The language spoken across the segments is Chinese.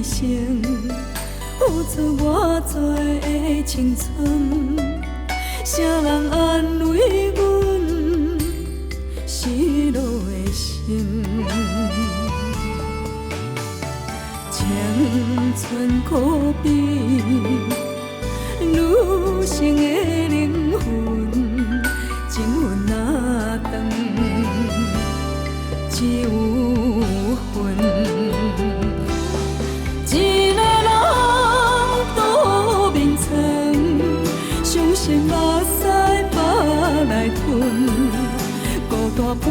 生，付出偌多的青春，谁人安慰阮失落的心？青春可比女性的灵魂，情分若长，只有份。一个人倒眠床，伤心目屎腹来吞，孤单半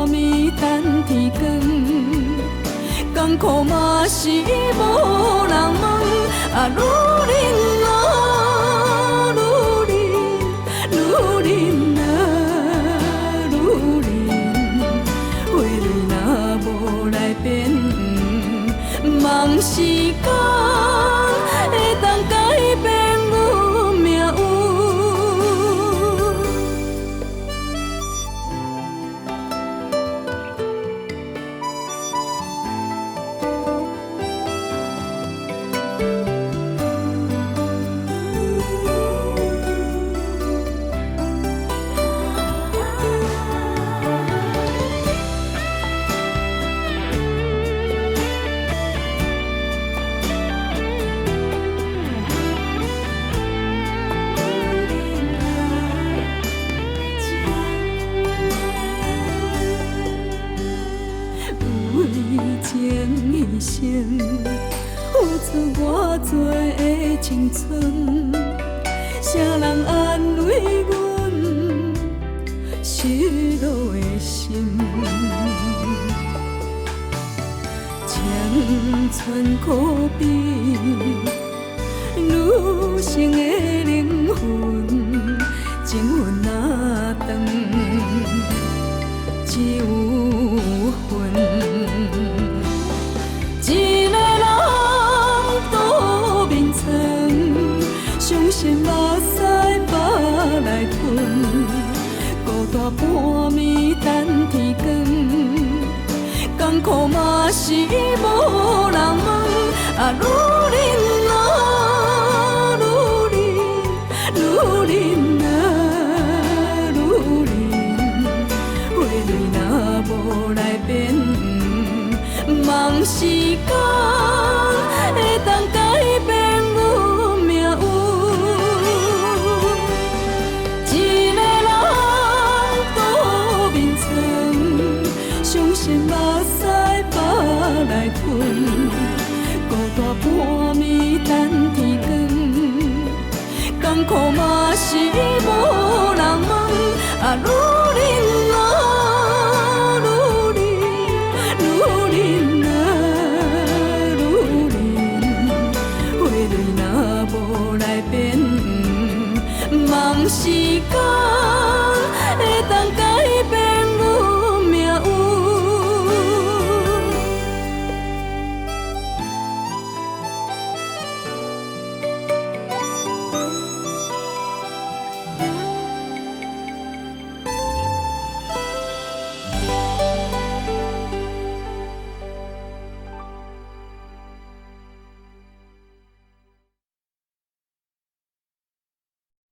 暝等天光。艰苦嘛是无人问，啊，愈忍啊，愈忍啊，愈忍，花蕊若无来变，梦时间会当改变阮命运。一生付出偌多的青春，谁人安慰阮失落的心？青春可比女性的灵魂，情分若长，只有份。一个人倒眠床，伤心目屎腹来吞，孤单半暝等天光。艰苦嘛是无人问，啊，愈忍啊，愈忍啊，愈忍，花蕊若无来变。梦时间